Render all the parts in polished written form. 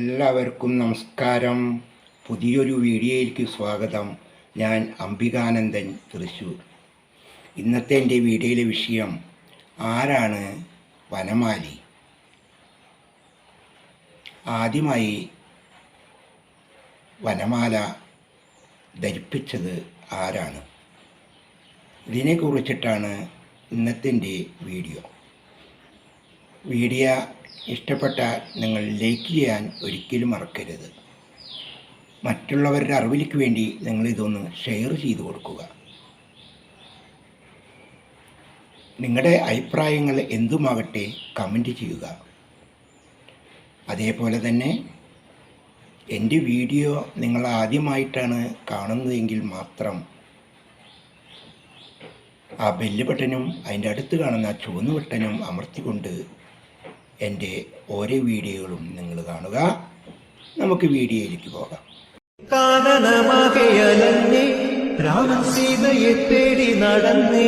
എല്ലാവർക്കും നമസ്കാരം. പുതിയൊരു വീഡിയോയിലേക്ക് സ്വാഗതം. ഞാൻ അംബികാനന്ദൻ, തൃശ്ശൂർ. ഇന്നത്തെ എൻ്റെ വീഡിയോയിലെ വിഷയം ആരാണ് വനമാലി. ആദ്യമായി വനമാല ധരിപ്പിച്ചത് ആരാണ്? ഇതിനെക്കുറിച്ചിട്ടാണ് ഇന്നത്തെ എൻ്റെ വീഡിയോ. ഇഷ്ടപ്പെട്ടാൽ നിങ്ങൾ ലൈക്ക് ചെയ്യാൻ ഒരിക്കലും മറക്കരുത്. മറ്റുള്ളവരുടെ അറിവിലേക്ക് വേണ്ടി നിങ്ങളിതൊന്ന് ഷെയർ ചെയ്ത് കൊടുക്കുക. നിങ്ങളുടെ അഭിപ്രായങ്ങൾ എന്തുമാകട്ടെ കമൻറ്റ് ചെയ്യുക. അതേപോലെ തന്നെ എൻ്റെ വീഡിയോ നിങ്ങൾ ആദ്യമായിട്ടാണ് കാണുന്നതെങ്കിൽ മാത്രം ആ ബെല്ല് ബട്ടനും അതിൻ്റെ അടുത്ത് കാണുന്ന ചുവന്ന ബട്ടനും അമർത്തിക്കൊണ്ട് എൻ്റെ ഓരോ വീഡിയോകളും നിങ്ങൾ കാണുക. നമുക്ക് വീഡിയോയിലേക്ക് പോകാം. സീതയെ തേടി നടന്നേ,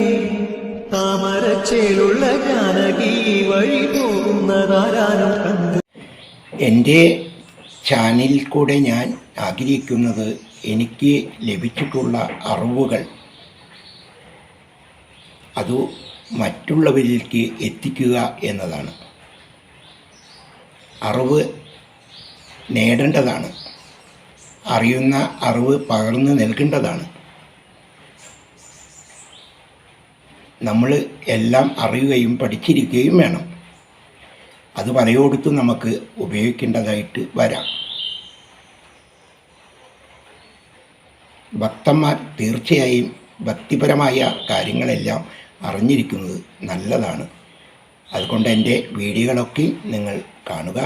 താമരച്ചേലുള്ള ജാനകി വഴി പോകുന്നതാരാനും കണ്ട്. എൻ്റെ ചാനലിൽ കൂടെ ഞാൻ ആഗ്രഹിക്കുന്നത് എനിക്ക് ലഭിച്ചിട്ടുള്ള അറിവുകൾ അത് മറ്റുള്ളവരിലേക്ക് എത്തിക്കുക എന്നതാണ്. അറിവ് നേടേണ്ടതാണ്, അറിയുന്ന അറിവ് പകർന്നു നൽകേണ്ടതാണ്. നമ്മൾ എല്ലാം അറിയുകയും പഠിച്ചിരിക്കുകയും വേണം. അത് പലയിടത്തും നമുക്ക് ഉപയോഗിക്കേണ്ടതായിട്ട് വരാം. ഭക്തന്മാർ തീർച്ചയായും ഭക്തിപരമായ കാര്യങ്ങളെല്ലാം അറിഞ്ഞിരിക്കുന്നത് നല്ലതാണ്. അതുകൊണ്ട് എൻ്റെ വീഡിയോകളൊക്കെ നിങ്ങൾ കാണുക.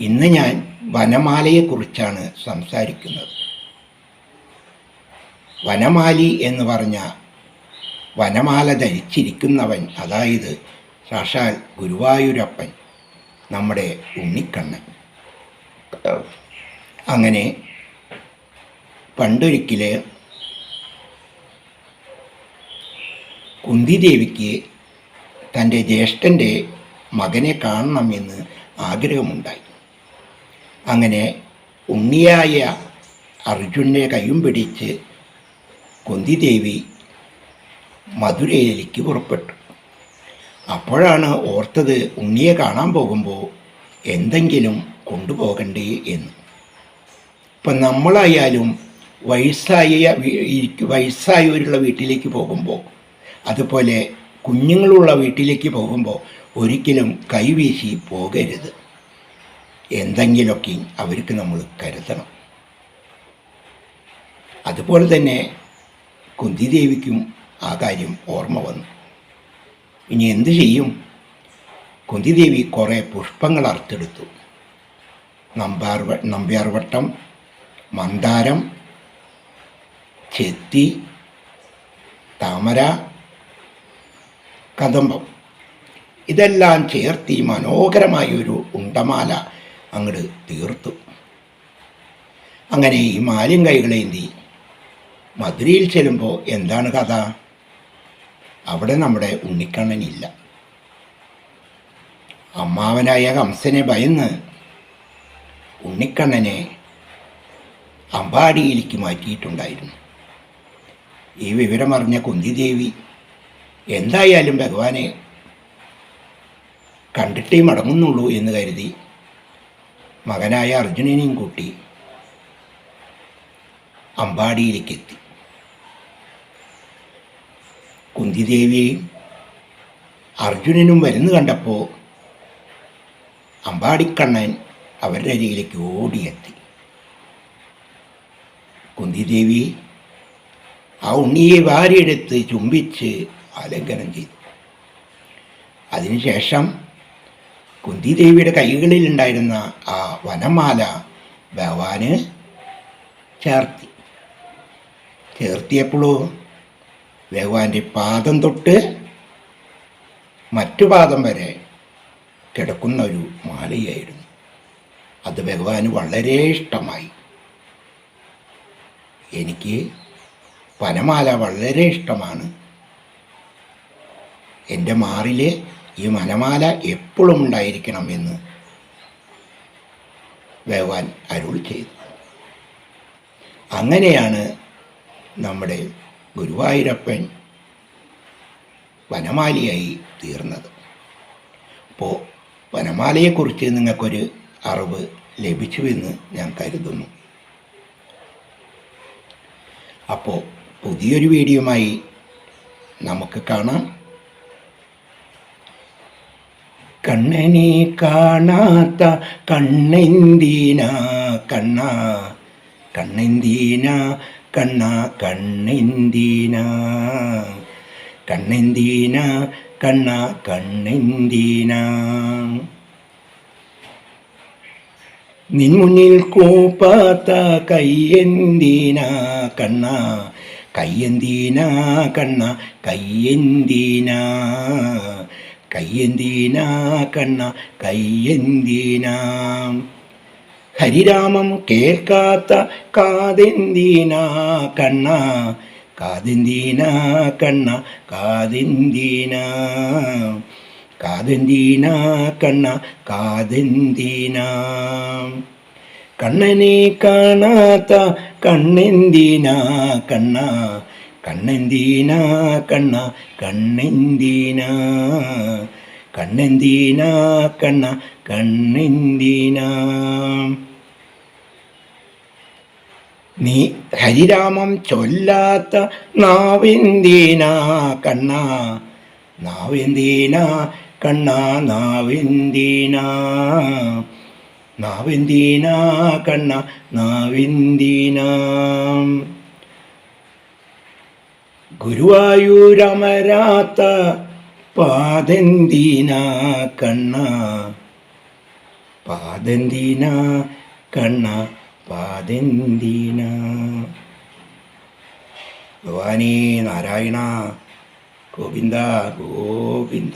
ഇന്ന് ഞാൻ വനമാലയെക്കുറിച്ചാണ് സംസാരിക്കുന്നത്. വനമാലി എന്ന് പറഞ്ഞ വനമാല ധരിച്ചിരിക്കുന്നവൻ, അതായത് സാക്ഷാൽ ഗുരുവായൂരപ്പൻ, നമ്മുടെ ഉണ്ണിക്കണ്ണൻ. അങ്ങനെ പണ്ടൊരിക്കൽ കുന്തിദേവിക്ക് തൻ്റെ ജ്യേഷ്ഠൻ്റെ മകനെ കാണണമെന്ന് ആഗ്രഹമുണ്ടായി. അങ്ങനെ ഉണ്ണിയായ അർജുനെ കൈയും പിടിച്ച് കുന്തിദേവി മധുരയിലേക്ക് പുറപ്പെട്ടു. അപ്പോഴാണ് ഓർത്തത് ഉണ്ണിയെ കാണാൻ പോകുമ്പോൾ എന്തെങ്കിലും കൊണ്ടുപോകണ്ടേ എന്ന്. ഇപ്പം നമ്മളായാലും വയസ്സായവരുള്ള വീട്ടിലേക്ക് പോകുമ്പോൾ, അതുപോലെ കുഞ്ഞുങ്ങളുള്ള വീട്ടിലേക്ക് പോകുമ്പോൾ ഒരിക്കലും കൈവീശി പോകരുത്. എന്തെങ്കിലുമൊക്കെ അവർക്ക് നമ്മൾ കരുതണം. അതുപോലെ തന്നെ കുന്തിദേവിക്കും ആ കാര്യം ഓർമ്മ വന്നു. ഇനി എന്തു ചെയ്യും? കുന്തിദേവി കുറേ പുഷ്പങ്ങൾ അറുത്തെടുത്തു. നമ്പ്യാർവട്ടം, മന്ദാരം, ചെത്തി, താമര, കദംബം, ഇതെല്ലാം ചേർത്തി മനോഹരമായൊരു ഉണ്ടമാല അങ്ങോട്ട് തീർത്തു. അങ്ങനെ ഈ മാലിം കൈകളേന്തി മധുരയിൽ ചെല്ലുമ്പോൾ എന്താണ് കഥ? അവിടെ നമ്മുടെ ഉണ്ണിക്കണ്ണനില്ല. അമ്മാവനായ കംസനെ ഭയന്ന് ഉണ്ണിക്കണ്ണനെ അമ്പാടിയിലേക്ക് മാറ്റിയിട്ടുണ്ടായിരുന്നു. ഈ വിവരമറിഞ്ഞ കുന്തിദേവി എന്തായാലും ഭഗവാനെ കണ്ടിട്ടേ മടങ്ങുന്നുള്ളൂ എന്ന് കരുതി മകനായ അർജുനനെയും കൂട്ടി അമ്പാടിയിലേക്ക് എത്തി. കുന്തിദേവിയെയും അർജുനനും വരുന്നു കണ്ടപ്പോൾ അമ്പാടിക്കണ്ണൻ അവരുടെ അരികിലേക്ക് ഓടിയെത്തി. കുന്തിദേവി ആ ഉണ്ണിയെ വാരിയെടുത്ത് ചുംബിച്ച് ആലിംഗനം ചെയ്തു. അതിനുശേഷം കുന്തിദേവിയുടെ കൈകളിൽ ഉണ്ടായിരുന്ന ആ വനമാല ഭഗവാന് ചേർത്തിയപ്പോഴോ ഭഗവാന്റെ പാദം തൊട്ട് മറ്റു പാദം വരെ കിടക്കുന്ന ഒരു മാലയായിരുന്നു. അത് ഭഗവാന് വളരെ ഇഷ്ടമായി. എനിക്ക് വനമാല വളരെ ഇഷ്ടമാണ്. എൻ്റെ മാറിലെ ഈ വനമാല എപ്പോഴും ഉണ്ടായിരിക്കണം എന്ന് ഭഗവാൻ അരുൾ ചെയ്തു. അങ്ങനെയാണ് നമ്മുടെ ഗുരുവായൂരപ്പൻ വനമാലയായി തീർന്നത്. അപ്പോൾ വനമാലയെക്കുറിച്ച് നിങ്ങൾക്കൊരു അറിവ് ലഭിച്ചുവെന്ന് ഞാൻ കരുതുന്നു. അപ്പോൾ പുതിയൊരു വീഡിയോയുമായി നമുക്ക് കാണാം. കണ്ണനെ കാണാത്ത കണ്ണെന്തിനാ കണ്ണാ, കണ്ണെന്തിനാ കണ്ണാ, കണ്ണെന്തിനാ, കണ്ണെന്തിനാ കണ്ണാ, കണ്ണെന്തിനാ. നിൻ മുന്നിൽ കൂപ്പാത്ത കയ്യെന്തിനാ കണ്ണാ, കയ്യെന്തിനാ കണ്ണാ, കയ്യെന്തിനാ, കയ്യെന്തിനാ കണ്ണാ, കയ്യെന്തിനാ. ഹരിരാമം കേൾക്കാത്ത കാതെന്തിനാ കണ്ണാ, കാതെന്തിനാ കണ്ണാ, കാതെന്തിനാ, കാതെന്തിനാ കണ്ണാ, കാതെന്തിനാ. കണ്ണനെ കാണാത്ത കണ്ണെന്തിനാ കണ്ണാ, കണ്ണെന്തിനാ കണ്ണാ, കണ്ണെന്തിനാ, കണ്ണെന്തിനാ കണ്ണാ, കണ്ണെന്തിനാ. നീ ഹരിരാമം ചൊല്ലാത്ത നാവെന്തിനാ കണ്ണാ, നാവെന്തിനാ കണ്ണാ, നാവെന്തിനാ, നാവെന്തിനാ കണ്ണാ, നാവെന്തിനാ. ഗുരുവായൂരമരാത്ത പാദെന്തിനാ കണ്ണാ, പാദെന്തിനാ കണ്ണാ, പാദെന്തിനാ. ഭഗവാനേ നാരായണ, ഗോവിന്ദ ഗോവിന്ദ.